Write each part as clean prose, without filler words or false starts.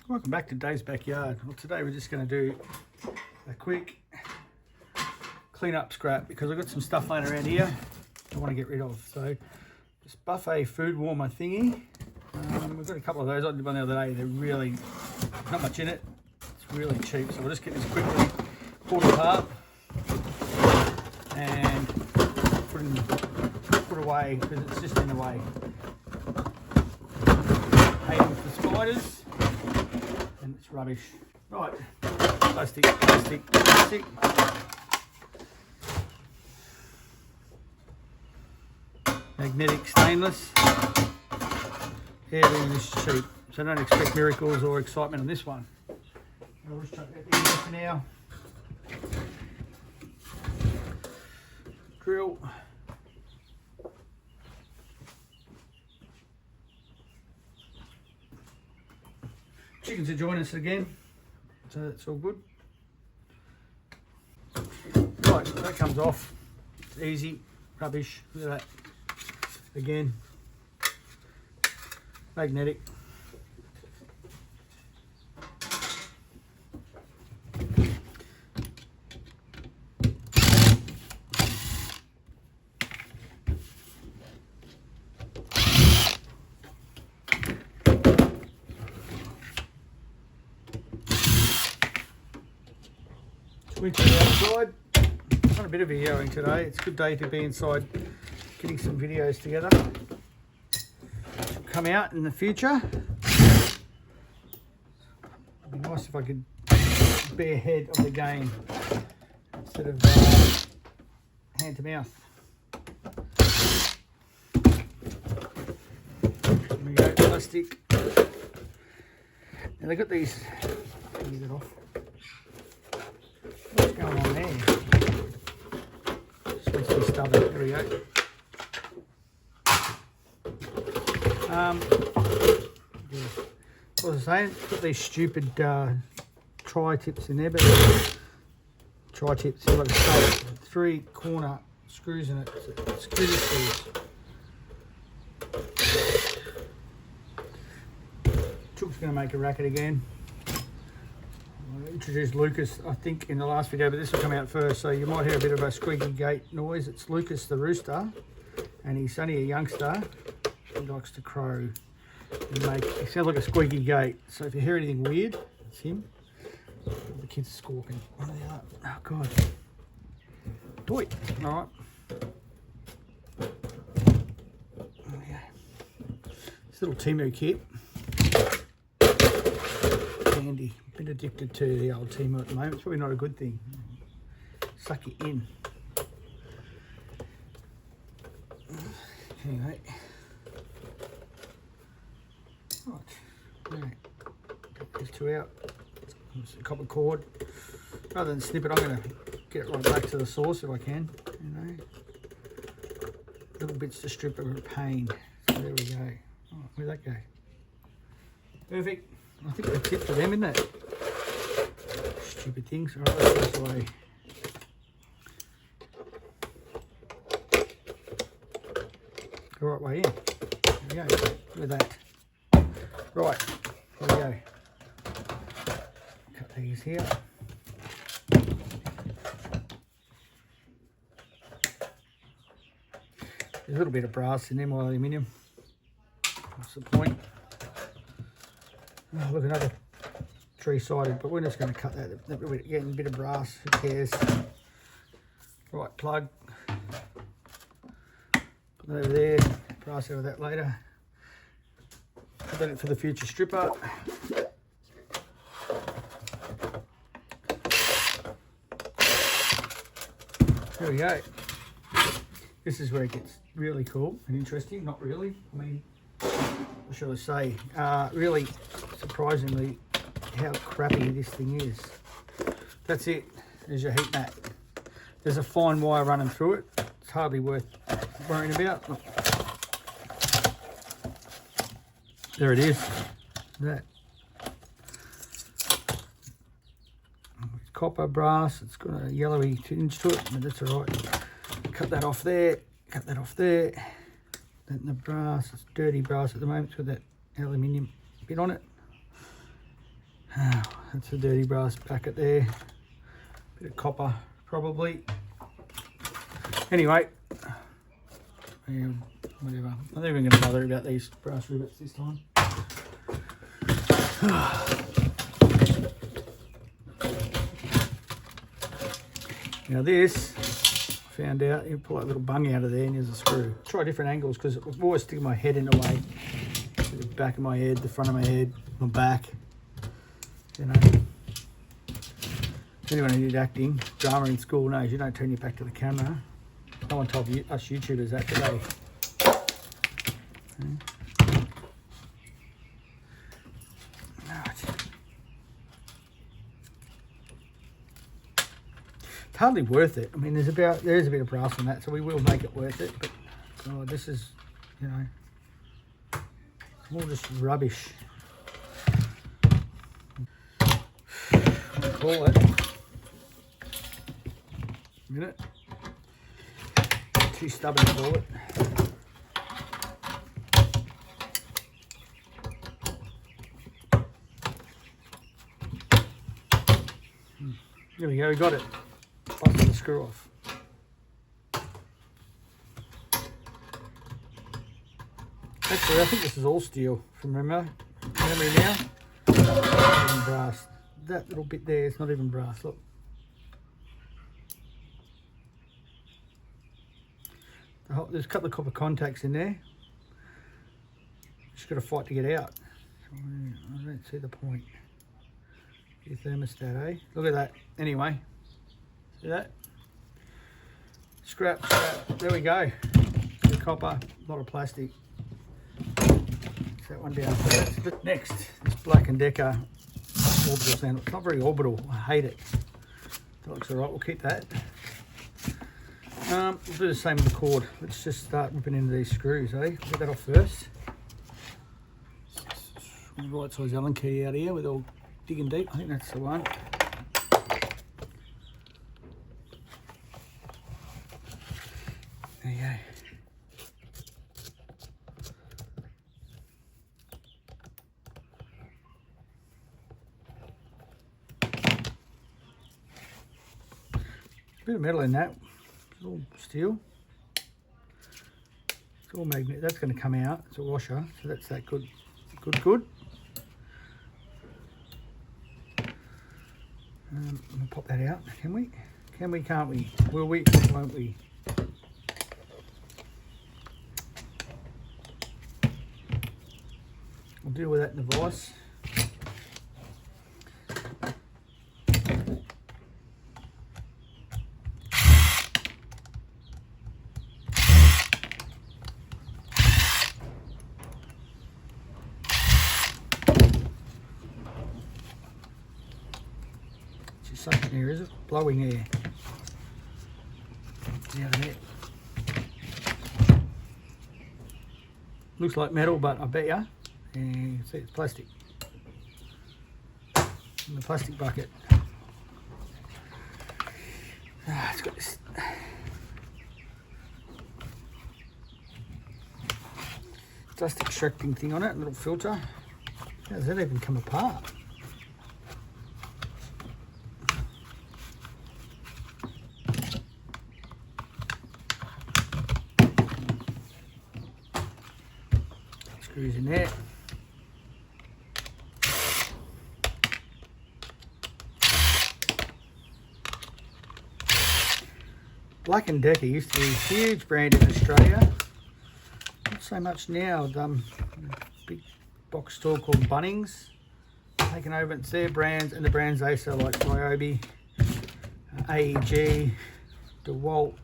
Welcome back to Dave's Backyard. Well, today we're just going to do a quick clean up scrap because I've got some stuff laying around here I want to get rid of. So this buffet food warmer thingy, we've got a couple of those. I did one the other day. They're really not much in it. It's really cheap. So we'll just get this quickly pulled apart and put away because it's just in the way. Hating for spiders. And it's rubbish. Right, plastic. Magnetic stainless. Everything is cheap, so don't expect miracles or excitement on this one. I'll just chuck that in there for now. Drill. Chickens are joining us again, so that's all good. Right, that comes off. It's easy, rubbish. Look at that. Again, magnetic. Winter outside. Done a bit of videoing today. It's a good day to be inside getting some videos together. It'll come out in the future. It'd be nice if I could be ahead of the game instead of hand to mouth. There we go, plastic. Now they've got these. Let me get off. What's going on there? Just needs to be stubborn. There we go. What was I saying? Got these stupid tri-tips in there, but tri-tips, like three corner screws in it. Screw screws. Chook's going to make a racket again. I introduced Lucas, I think, in the last video, but this will come out first, so you might hear a bit of a squeaky gate noise. It's Lucas the rooster, and he's only a youngster. He likes to crow and it sounds like a squeaky gate. So if you hear anything weird, it's him. The kids are squawking. What are they up? Oh God. Do it. All right. This little Timu kit. Handy. Been addicted to the old Timu at the moment. It's probably not a good thing. Suck you in. Anyway. Right. Get these two out. It's a copper cord. Rather than snip it, I'm going to get it right back to the source if I can. You know, little bits to strip are a pain. So there we go. Oh, where'd that go? Perfect. I think that's it for them, isn't it? Stupid things. All right, let's put this away. The right way in. There we go. Look at that. Right, here we go. Cut these here. There's a little bit of brass in them, or aluminium. What's the point? Oh, look, another three-sided, but we're just going to cut that bit, again, a bit of brass, who cares? Right, plug. Put that over there, brass over that later. Put that in for the future stripper. There we go. This is where it gets really cool and interesting. Not really. I mean, what shall I say? Really, surprisingly, how crappy this thing is. That's it. There's your heat mat. There's a fine wire running through it. It's hardly worth worrying about. Look. There it is. That. It's copper, brass. It's got a yellowy tinge to it, but that's all right. Cut that off there. Cut that off there. That in the brass. It's dirty brass at the moment. It's got that aluminium bit on it. That's a dirty brass packet there. Bit of copper, probably. Anyway, yeah, whatever. I'm not even going to bother about these brass rivets this time. Now this, I found out, you pull that little bung out of there and there's a screw. Try different angles because I've always stick my head in the way. The back of my head, the front of my head, my back. You know, anyone who did acting, drama in school knows you don't turn your back to the camera. No one told us YouTubers that today. It's hardly worth it. I mean, there's a bit of brass on that, so we will make it worth it. But oh, this is, you know, all just rubbish. Call it. A minute. Too stubborn to call it. There we go, we got it. Busted the screw off. Actually, I think this is all steel from memory now. Not even brass. That little bit there is not even brass, look. There's a couple of copper contacts in there. Just got to fight to get out. I don't see the point. Your thermostat, eh? Look at that. Anyway, see that? Scrap. There we go. The copper, a lot of plastic. That one down first. Next, this Black & Decker orbital sandal. It's not very orbital. I hate it. That looks alright. We'll keep that. We'll do the same with the cord. Let's just start ripping into these screws, eh? Get that off first. Right size Allen key out here with all digging deep. I think that's the one. There you go. Bit of metal in that. It's all steel. It's all magnet. That's going to come out. It's a washer, so that's that good. Good. We'll pop that out. Can we? Can we? Can't we? Will we? Won't we? We'll deal with that in the vise. Sucking air, is it? Blowing air. Out of there. Looks like metal, but I bet you can see it's plastic. In the plastic bucket. It's got this dust extracting thing on it, a little filter. How does that even come apart? Screws in there. Black & Decker used to be a huge brand in Australia. Not so much now. A big box store called Bunnings taken over. It's their brands and the brands they sell, like Ryobi, AEG, DeWalt,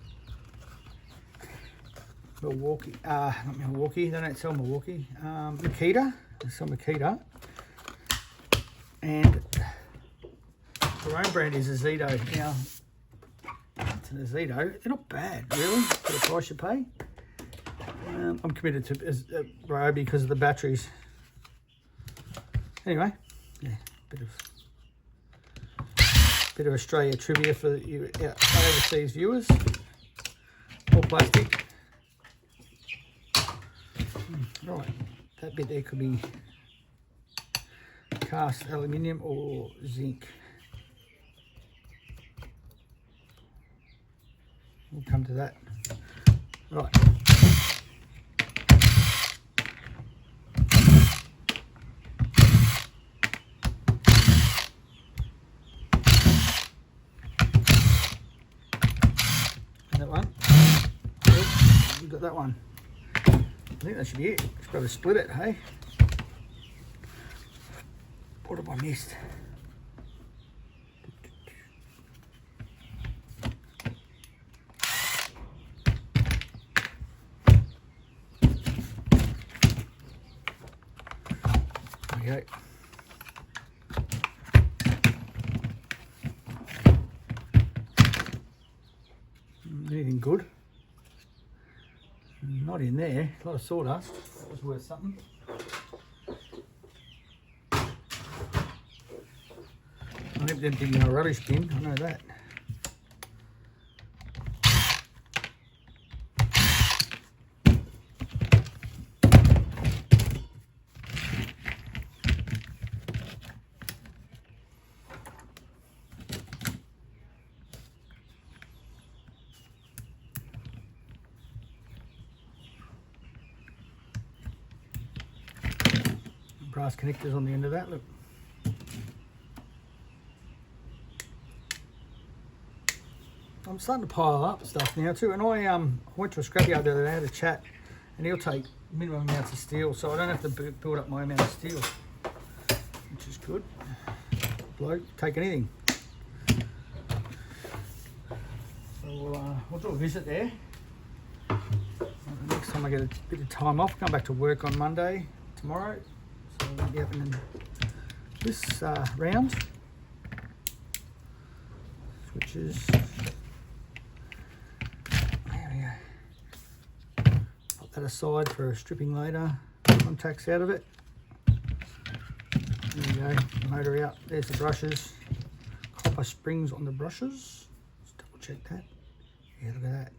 Milwaukee, not Milwaukee, they don't sell Milwaukee, Makita, they sell Makita, and their own brand is Azito. Now, it's an Azito, they're not bad, really, for the price you pay. I'm committed to Ryobi because of the batteries. Anyway, yeah, bit of Australia trivia for you overseas viewers. All plastic. Right, that bit there could be cast aluminium or zinc. We'll come to that. Right. And that one. Oh, we got that one. I think that should be it. Just got to split it, hey? What have I missed? Okay. Anything good? Not in there. A lot of sawdust. That was worth something. I never did dig in a rubbish bin, I know that. Brass connectors on the end of that, look. I'm starting to pile up stuff now too, and I went to a scrapyard the other day, had a chat, and he'll take minimum amounts of steel, so I don't have to build up my amount of steel, which is good. Bloke, take anything. So we'll do a visit there. Next time I get a bit of time off, come back to work on Monday, tomorrow, so we'll be happening this round, switches. That aside for stripping later. Contacts out of it. There you go. Motor out. There's the brushes. Copper springs on the brushes. Let's double check that. Yeah, look at that.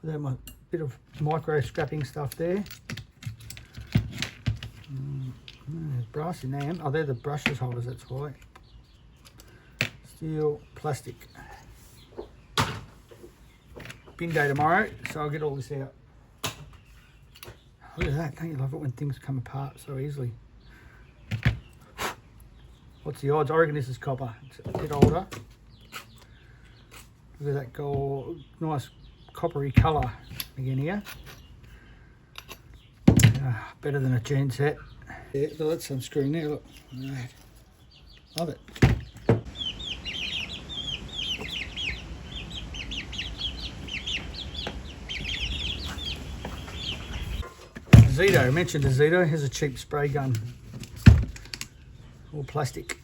Without my bit of micro scrapping stuff there. There's brass in there. Oh, they're the brushes holders. That's why. Steel, plastic. Bin day tomorrow, so I'll get all this out. Look at that, don't you love it when things come apart so easily? What's the odds? I reckon this is copper. It's a bit older. Look at that gold, nice coppery colour again here. Better than a gen set. Yeah, that's unscrewing there, look. Right. Love it. Zito, I mentioned the Zito, here's a cheap spray gun, all plastic.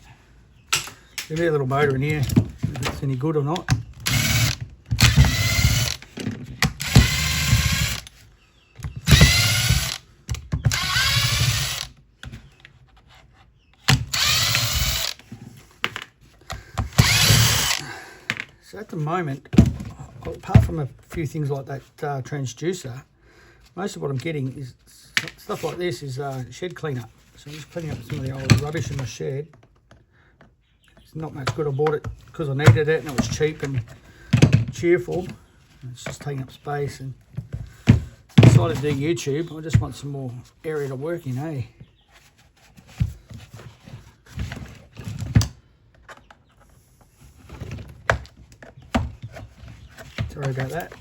There'll be a little motor in here, if it's any good or not. So at the moment, apart from a few things like that transducer, most of what I'm getting is stuff like this is shed cleanup. So I'm just cleaning up some of the old rubbish in my shed. It's not much good. I bought it because I needed it and it was cheap and cheerful. And it's just taking up space, and decided to do YouTube. I just want some more area to work in, eh? Sorry about that.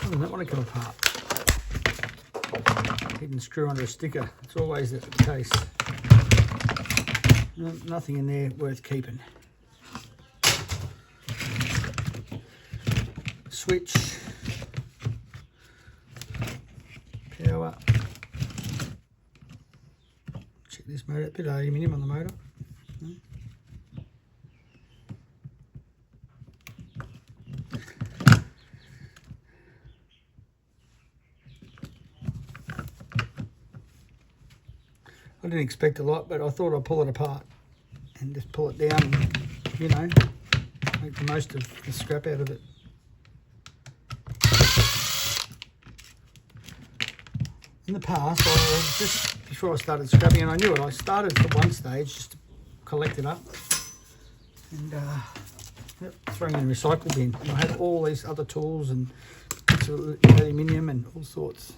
That want to come apart. Hidden screw under a sticker. It's always the case. Nothing in there worth keeping. Switch. Power. Check this motor. A bit of aluminium on the motor. I didn't expect a lot, but I thought I'd pull it apart and just pull it down and you know, make the most of the scrap out of it. In the past, just before I started scrapping, and I knew it, I started at one stage just to collect it up and throwing it in the recycle bin. And I had all these other tools and bits of aluminium and all sorts.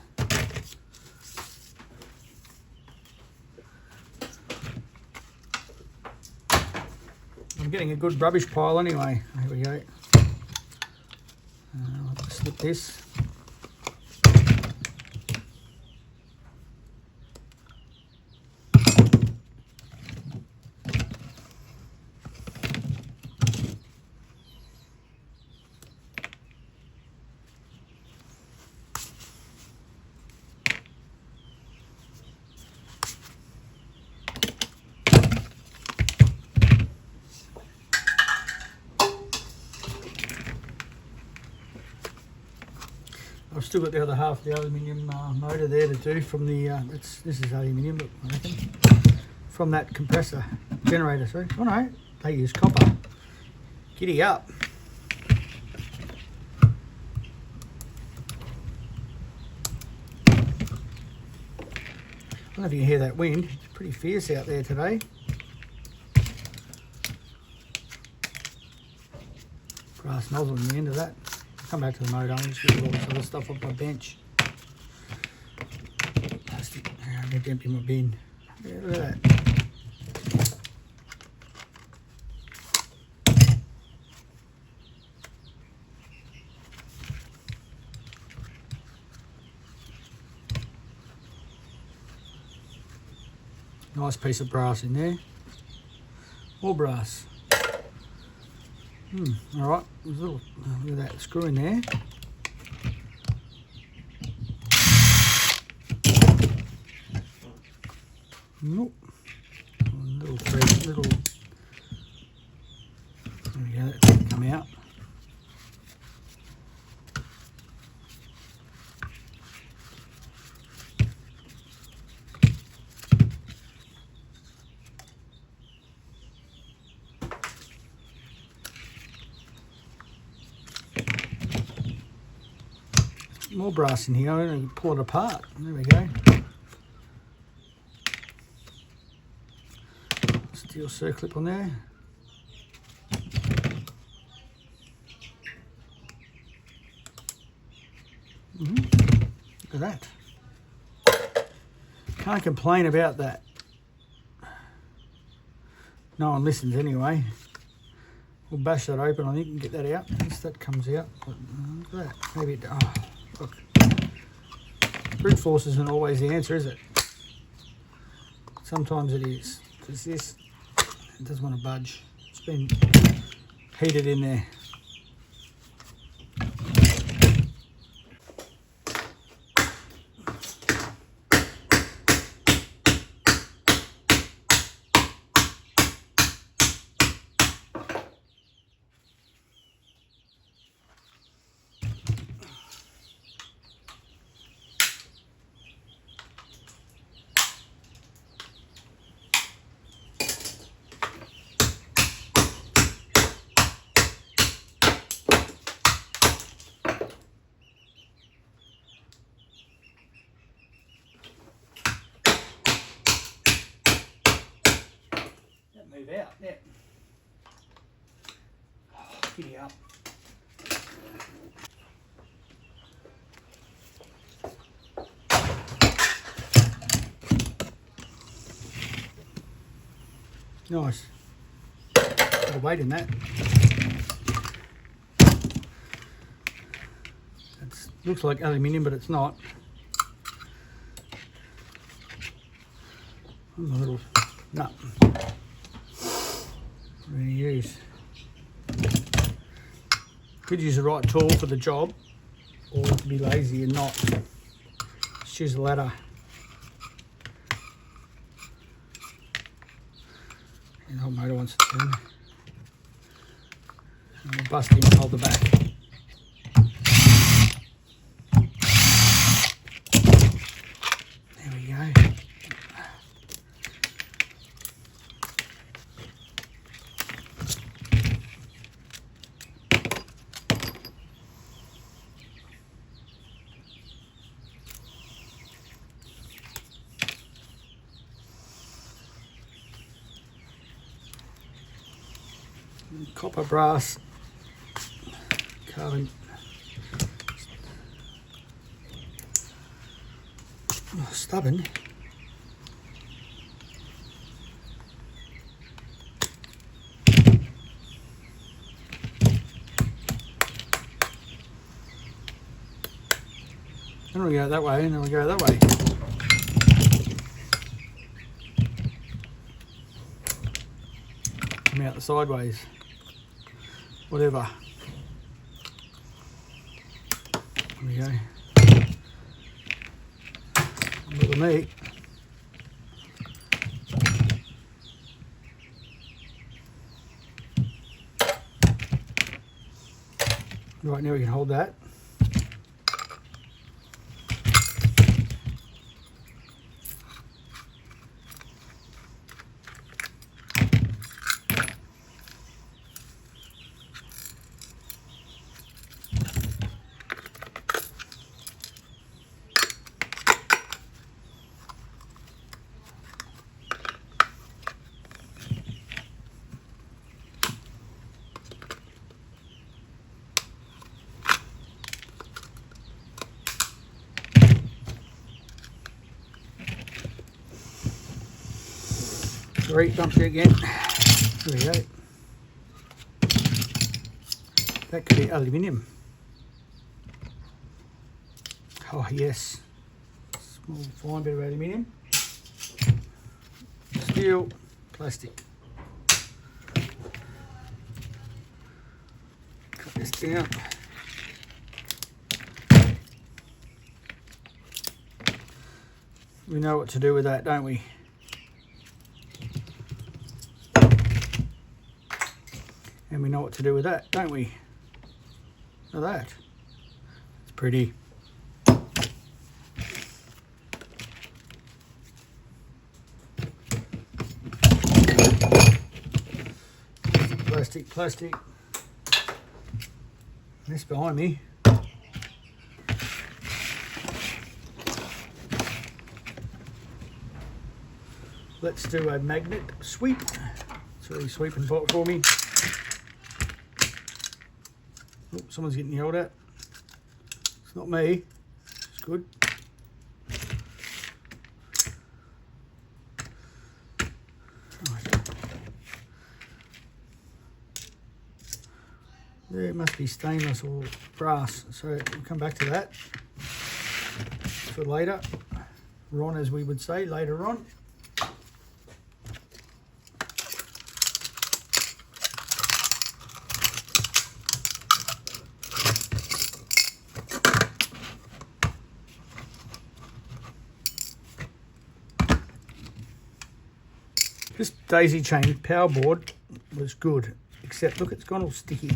I'm getting a good rubbish pile anyway. Here we go. I'll just slip this. I've still got the other half of the aluminium motor there to do from the, this is aluminium, but I reckon, from that compressor, generator, sorry. Oh no, they use copper. Giddy up. I don't know if you can hear that wind, it's pretty fierce out there today. Brass nozzle on the end of that. Come back to the motor, I'm just get all this other stuff off my bench. Plastic. I need to empty my bin. Yeah, look at that. Nice piece of brass in there. More brass. Alright, there's a little, look at that screw in there. Nope. Little thread, little, there we go, that can come out. More brass in here, I'm going to pull it apart. There we go. Steel circlip on there. Look at that. Can't complain about that. No one listens anyway. We'll bash that open, I think, and get that out. At least that comes out. But look at that. Maybe it, oh. Look, brute force isn't always the answer, is it? Sometimes it is. Because this, it doesn't want to budge. It's been heated in there. Move out, yeah. Oh, giddy up. Nice. Got a weight in that. It looks like aluminium, but it's not. A little nut. We're going to use. Could use the right tool for the job, or be lazy and not. Just use the ladder. And the whole motor wants to turn. And we'll bust in and hold the back. There we go. copper, brass, carbon. Oh, stubborn. Then we go that way, and then we go that way. Come out the sideways. Whatever. There we go. A little meat. Right, now we can hold that. Great, dump it again. There we go. That could be aluminium. Oh yes. Small fine bit of aluminium. Steel, plastic. Cut this down. We know what to do with that, don't we? And we know what to do with that, don't we? Look at that. It's pretty. Plastic, plastic. This behind me. Let's do a magnet sweep. It's really sweeping pot for me. Oh, someone's getting yelled at. It's not me. It's good. Right. There, it must be stainless or brass. So we'll come back to that for later. On, as we would say, later on. This daisy chain power board was good, except look, it's gone all sticky.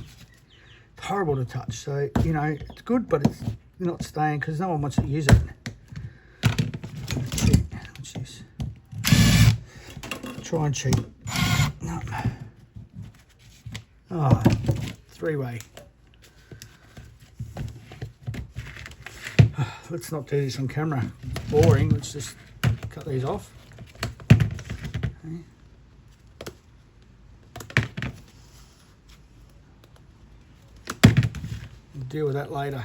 It's horrible to touch. So, you know, it's good, but it's not staying because no one wants to use it. What's this? Try and cheat. No. Oh, three-way. Let's not do this on camera. It's boring. Let's just cut these off. Okay. We'll deal with that later.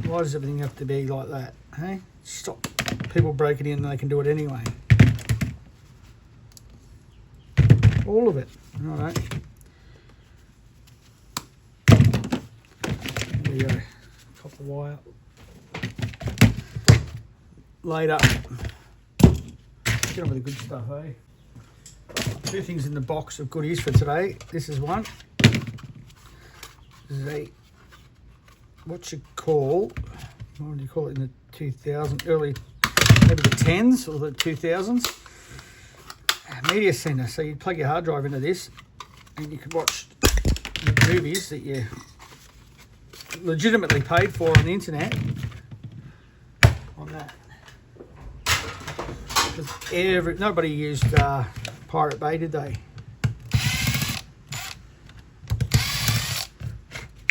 Why does everything have to be like that? Hey, stop people breaking in and they can do it anyway. All of it. All right. There you go. Copper wire. Later. Get on with the good stuff, eh? Two things in the box of goodies for today. This is one. This is a, what you call, what do you call it in the 2000s, early, maybe the 10s or the 2000s? Media center. So you plug your hard drive into this and you can watch the movies that you legitimately paid for on the internet on that. Because nobody used Pirate Bay, did they?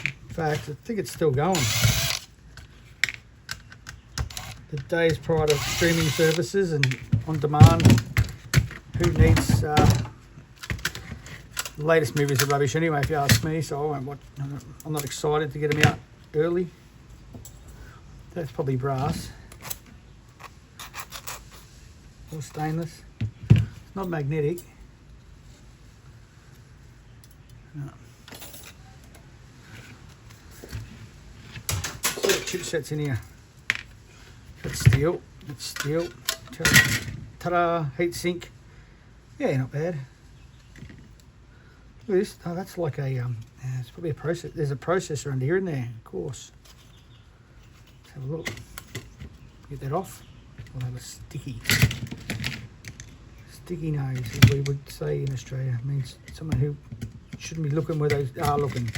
In fact, I think it's still going. The days prior to streaming services and on demand who needs the latest movies are rubbish anyway, if you ask me, so I won't watch. I'm not excited to get them out early. That's probably brass or stainless. It's not magnetic. No. What chipsets in here? That's steel. It's steel. Ta-da! Heat sink. Yeah, not bad. Look at this. Oh, that's like a it's probably a process. There's a processor under here, in there, of course. Let's have a look. Get that off. We'll have a sticky nose, as we would say in Australia. It means someone who shouldn't be looking where they are looking.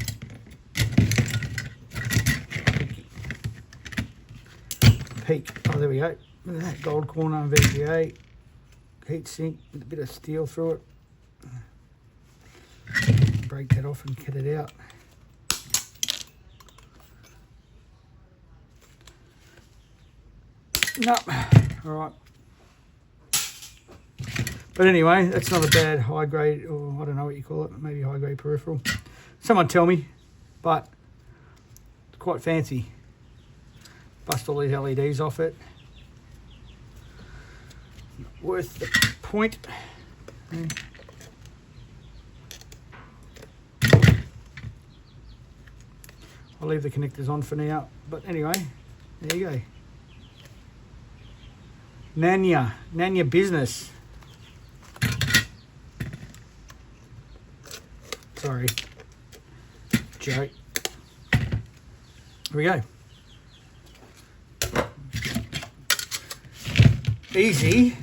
Peak. Oh, there we go. Look at that gold corner VGA. Heat sink with a bit of steel through it. Break that off and cut it out. No. All right. But anyway, that's not a bad high grade, or I don't know what you call it, maybe high grade peripheral. Someone tell me, but it's quite fancy. Bust all these LEDs off it. Worth the point. I'll leave the connectors on for now, but anyway, there you go. Nanya business. Sorry, joke. Here we go. Easy.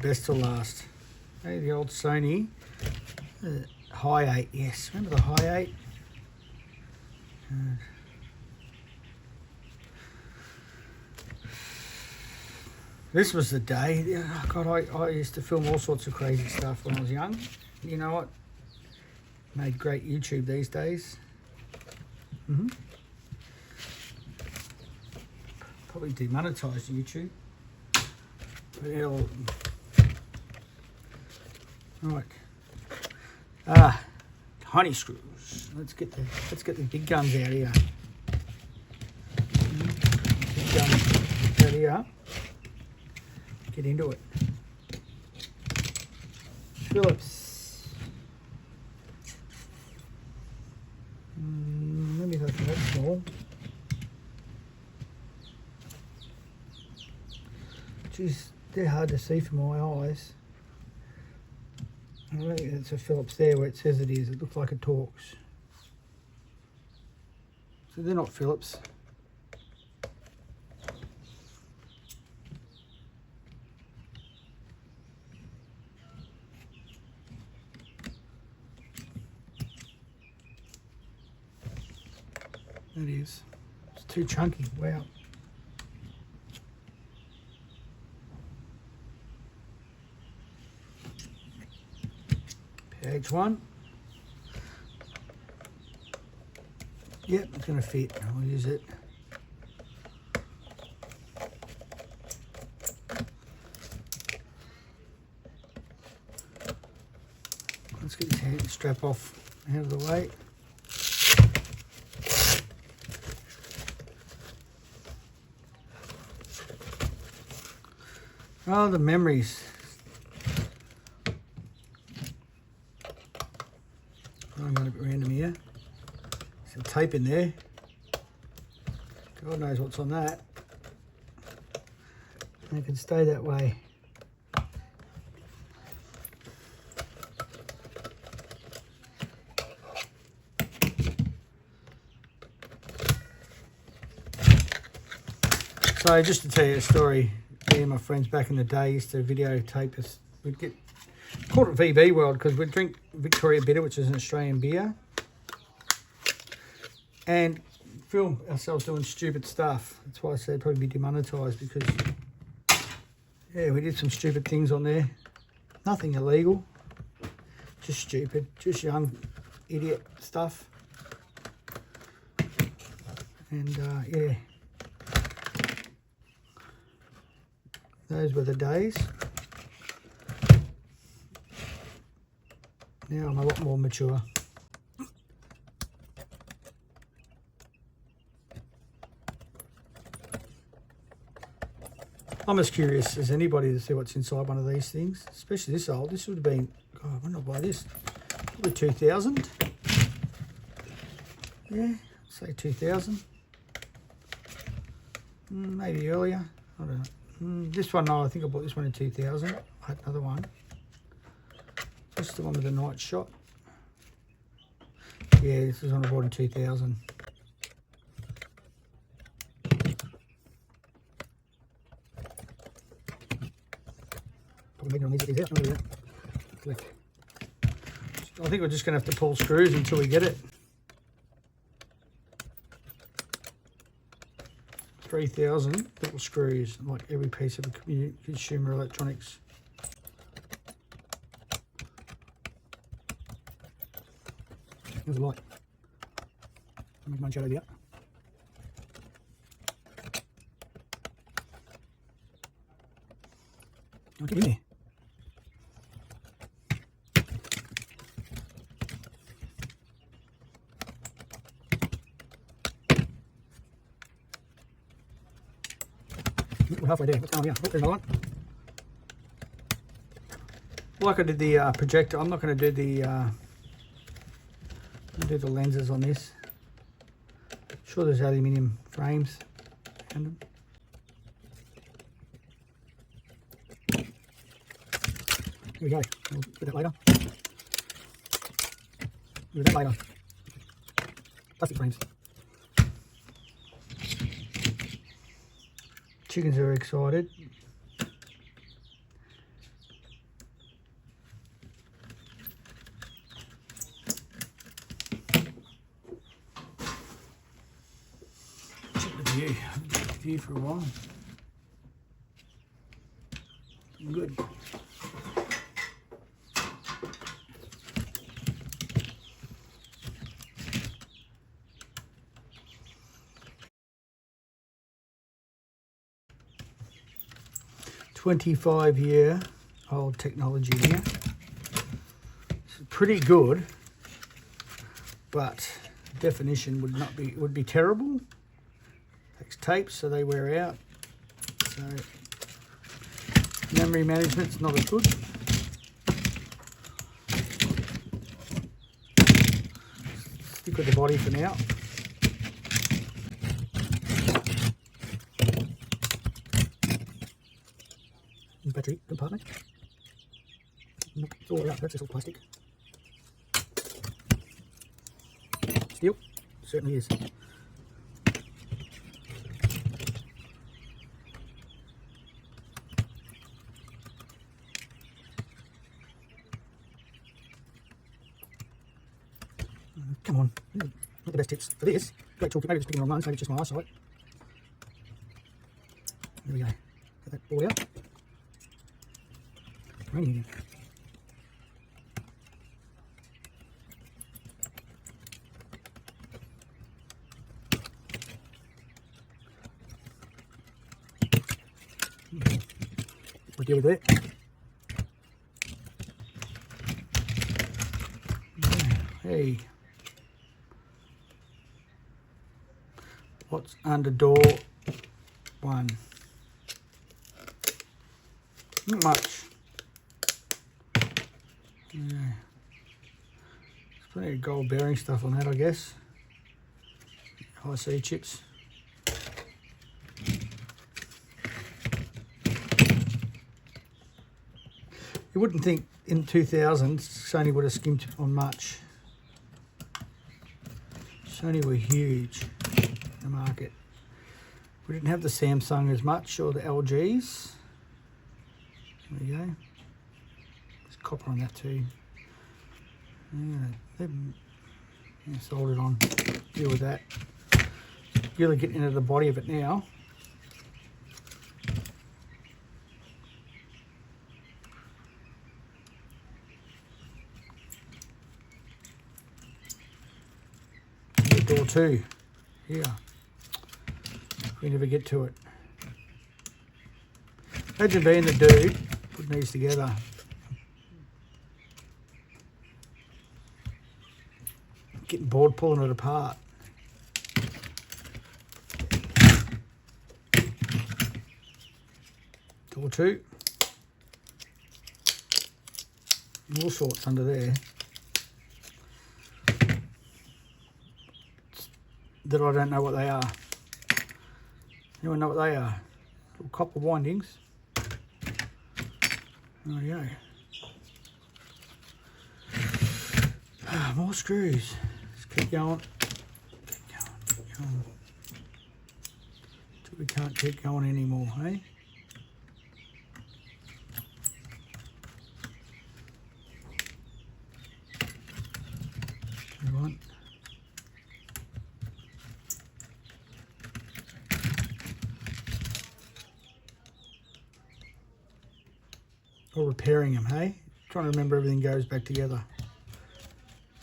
Best to last. Hey, the old Sony high 8. Yes, remember the high 8? This was the day. Oh God, I used to film all sorts of crazy stuff when I was young. You know what? Made great YouTube these days. Probably demonetized YouTube. But it'll... Right. Honey screws. Let's get the big guns out here. Big guns out here. Get into it. Phillips. Maybe that's that small. Jeez, they're hard to see from my eyes. I think it's a Phillips there where it says it is. It looks like a Torx. So they're not Phillips. That is. It's too chunky. Wow. PH1. Yep, it's going to fit. I'll use it. Let's get this strap off out of the way. Oh, the memories. I'm going a bit random here. Some tape in there. God knows what's on that. And it can stay that way. So just to tell you a story, me and my friends back in the day used to videotape us. We'd get, called it VB World because we'd drink Victoria Bitter, which is an Australian beer, and film ourselves doing stupid stuff. That's why I said probably be demonetised, because yeah, we did some stupid things on there. Nothing illegal, just stupid, just young idiot stuff. And yeah. Those were the days. Now I'm a lot more mature. I'm as curious as anybody to see what's inside one of these things, especially this old. This would have been, God, when did I buy this? Probably 2000. Yeah, say 2000. Maybe earlier. I don't know. This one, no, I think I bought this one in 2000. I had another one. This is the one with the night shot. Yeah, this is one I bought in 2000. Probably making these out. I think we're just going to have to pull screws until we get it. 3,000 little screws, like every piece of consumer electronics. There's a light. I'll make my shadow out. I'll get in there. We're halfway there. What's going on here? Oh, there's another one. Like I did the projector, I'm not going to do the lenses on this. Sure, there's aluminium frames around them. Here we go. We'll do that later. We'll do that later. Plastic frames. Chickens are excited. Check the view. Check the view for a while. Good. $25-year-old technology here. It's pretty good, but definition would be terrible. Takes tapes, so they wear out. So memory management's not as good. Stick with the body for now. Battery compartment. Nope, it's all out, that's just all plastic. Steel? Certainly is. Come on, not the best tips for this. Great toolkit, maybe it's picking the wrong ones, maybe it's just my eyesight. There we go. Get that board out. Raining again. We'll deal with it. Hey. What's under door one? Not much. Yeah. There's plenty of gold bearing stuff on that, I guess. High C chips. You wouldn't think in 2000 Sony would have skimped on much. Sony were huge in the market. We didn't have the Samsung as much, or the LGs. There we go. There's copper on that too. Yeah, sold it on. Deal with that. Really getting into the body of it now. Door 2 here. We never get to it. Imagine being the dude putting these together. Getting bored pulling it apart. Door 2. All sorts under there. That I don't know what they are. Anyone know what they are? Little copper windings. Rightio. More screws. Let's keep going. Keep going. Till we can't keep going anymore, eh? Right. Or repairing them, hey? Trying to remember everything goes back together.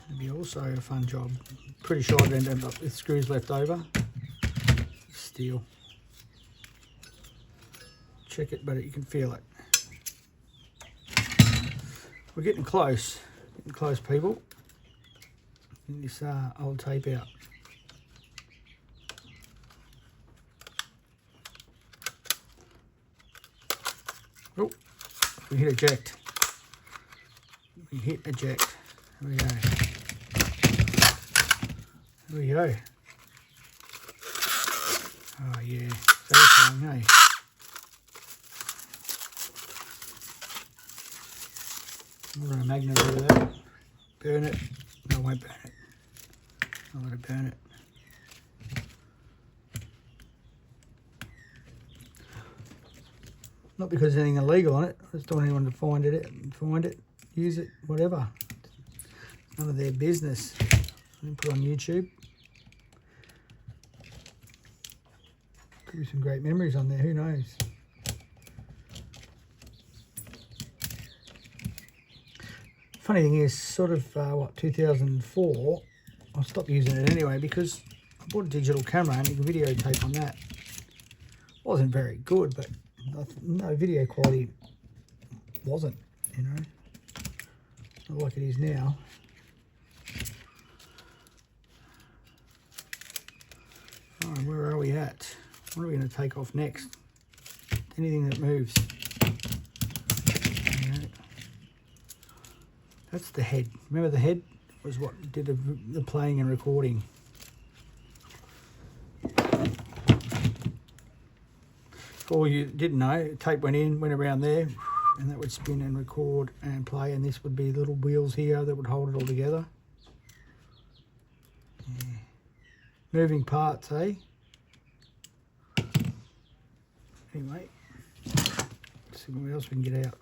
It'd be also a fun job. Pretty sure I'd end up with screws left over. Steel. Check it, but you can feel it. We're getting close. Getting close, people. Get this old tape out. Oh, we hit eject. We hit eject. There we go. There we go. Oh yeah, satisfying, hey? I'll run a magnet over that. Burn it. No, I won't burn it. I'll let it burn it. Not because there's anything illegal on it. I just don't want anyone to find it, use it, whatever. None of their business. I didn't put it on YouTube. Could be some great memories on there, who knows? Funny thing is, sort of, 2004, I stopped using it anyway because I bought a digital camera and you can videotape on that. Wasn't very good, but no, video quality wasn't, you know, not like it is now. Alright, where are we at? What are we going to take off next? Anything that moves. Okay. That's the head. Remember the head was what did the playing and recording. Or you didn't know, tape went in, went around there, and that would spin and record and play, and this would be little wheels here that would hold it all together. Yeah. Moving parts, eh? Anyway, let's see what else we can get out.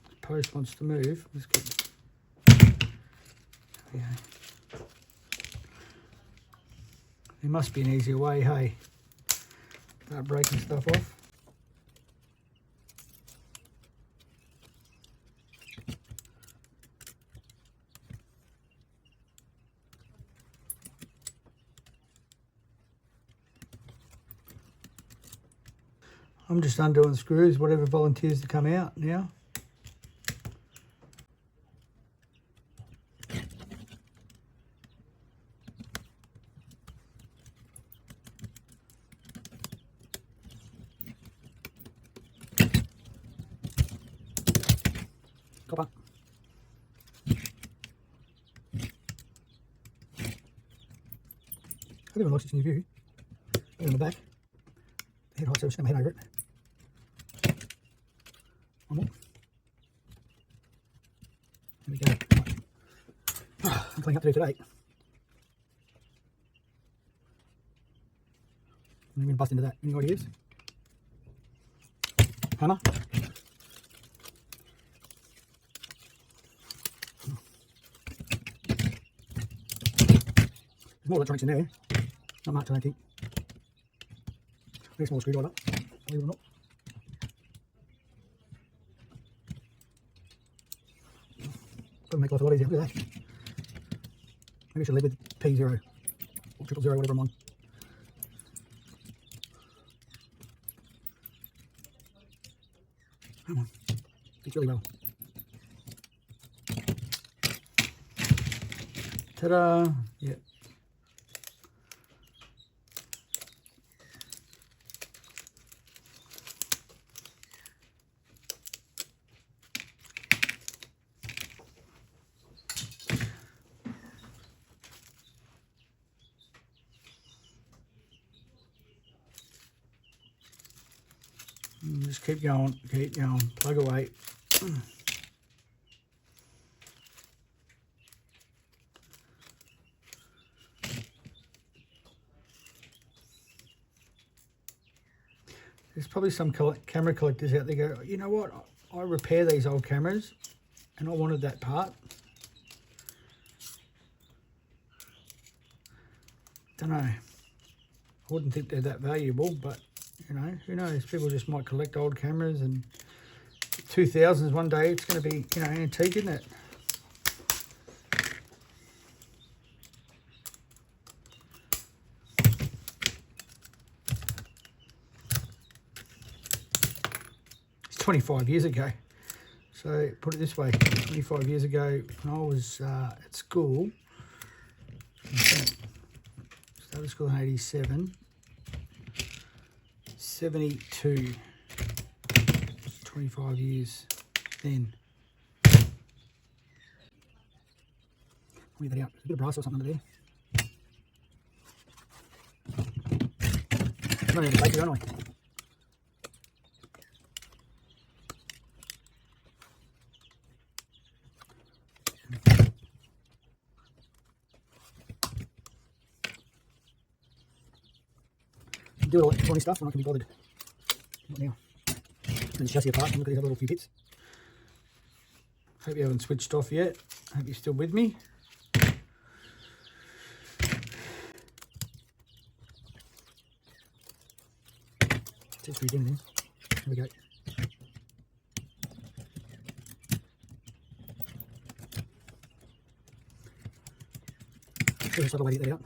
The post wants to move. Let's get. Yeah. There must be an easier way, hey? Start breaking stuff off. I'm just undoing screws, whatever volunteers to come out now. Copper. Everyone likes its new view. Look on the back. The head height, so I'm just going to head over it. One more. There we go. Right. I'm playing up to do today. I'm going to bust into that. Any ideas? Hammer. There's more electronics in there. Not much, I don't think. Very small screwdriver, believe it or not. Probably make life a lot easier. Look at that. Maybe I should lead with P0 or 000, whatever I'm on. Come on, it's really well. Ta-da! Yeah. Just keep going, plug away. There's probably some camera collectors out there go, you know what, I repair these old cameras and I wanted that part. Don't know. I wouldn't think they're that valuable, but you know, who knows? People just might collect old cameras, and 2000s one day it's going to be, you know, antique, isn't it? It's 25 years ago. So put it this way, 25 years ago when I was at school, started school in 87, 72, 25 years then. Leave that out. There's a bit of brass or something under there. I'm not going to take it, don't I? Do electronic stuff, I'm not going to be bothered. Not now. Turn the chassis apart and look at these other little few bits. Hope you haven't switched off yet. Hope you're still with me. Take 3 down there. There we go. There's another way to get that out.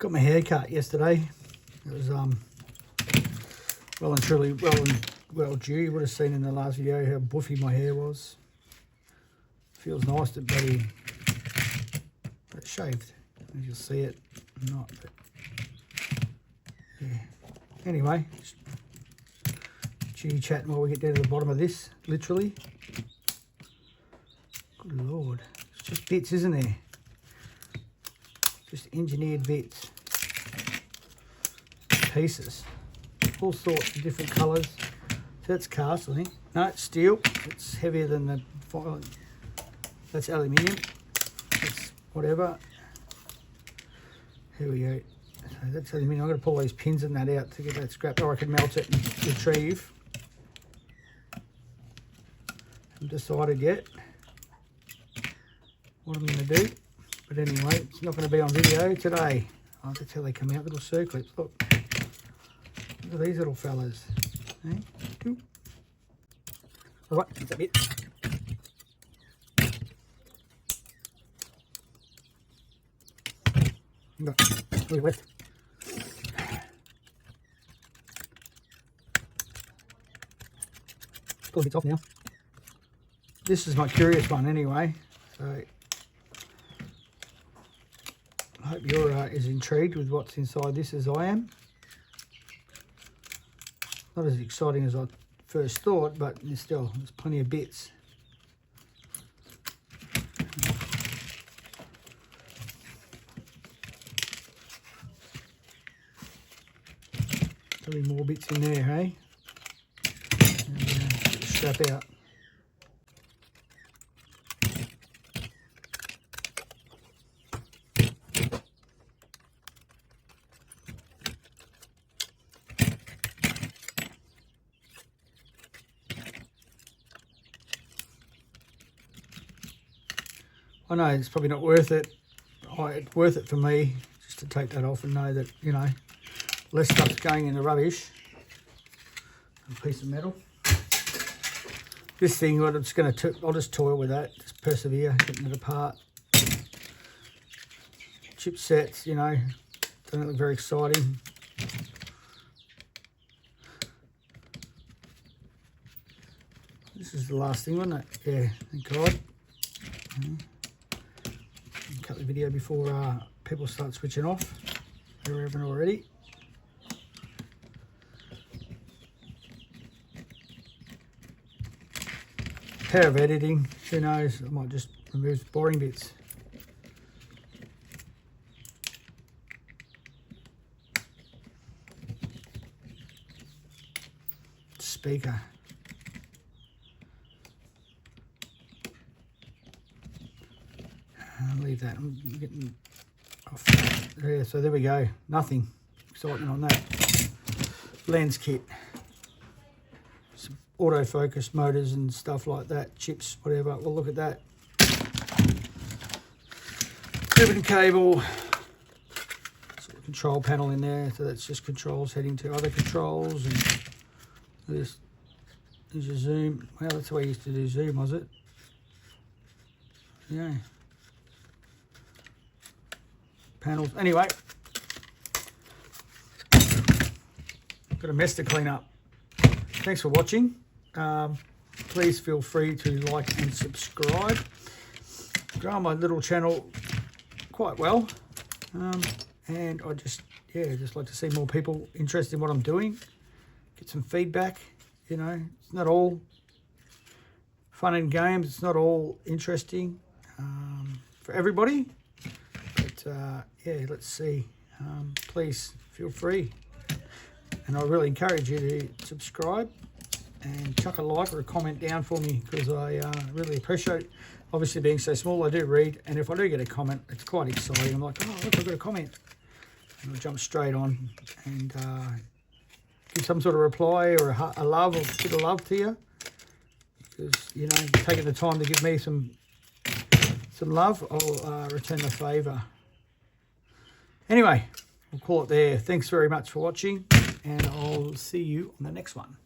Got my hair cut yesterday. It was well and truly well due. You would have seen in the last video how buffy my hair was. Feels nice to be shaved. As you'll see it, not. But yeah. Anyway, chitty chatting while we get down to the bottom of this. Literally. Good Lord, it's just bits, isn't there? Just engineered bits, pieces, all sorts of different colours. So that's cast, I think. No, it's steel. It's heavier than the foil. That's aluminium. That's whatever. Here we go. So that's aluminium. I'm going to pull these pins and that out to get that scrap, or I can melt it and retrieve. Haven't decided yet what I'm going to do. But anyway, it's not going to be on video today. Oh, that's how they come out, little circlets. Look at these little fellas. Okay. All right, that's a bit. Three left. Pull the bits off now. This is my curious one anyway. So I hope you're as intrigued with what's inside this as I am. Not as exciting as I first thought, but still, there's plenty of bits. Probably more bits in there, hey? And, strap out. I know it's probably not worth it. It's worth it for me, just just to take that off and know that, you know, less stuff's going in the rubbish. A piece of metal. This thing, what I'm just going to, I'll just toil with that, just persevere, getting it apart. Chip sets, you know, don't look very exciting. This is the last thing, wasn't it? Yeah, thank God. Cut the video before people start switching off. They haven't already. Power of editing, who knows, I might just remove boring bits. Speaker. I'll leave that, I'm getting off there. So there we go, nothing exciting on that. Lens kit. Autofocus motors and stuff like that, chips, whatever. Well, look at that. Ribbon cable. Sort of control panel in there, so that's just controls heading to other controls. And this is your zoom. Well, that's the way I used to do zoom, was it? Yeah. Panels. Anyway, got a mess to clean up. Thanks for watching. Please feel free to like and subscribe. Grow my little channel quite well, and I just like to see more people interested in what I'm doing. Get some feedback. You know, it's not all fun and games. It's not all interesting for everybody. But yeah, let's see. Please feel free, and I really encourage you to subscribe and chuck a like or a comment down for me, because I really appreciate, obviously being so small, I do read, and if I do get a comment, it's quite exciting. I'm like, oh look, I've got a comment, and I'll jump straight on and give some sort of reply or a love or a bit of love to you, because, you know, taking the time to give me some love, I'll return the favour. Anyway, we'll call it there. Thanks very much for watching, and I'll see you on the next one.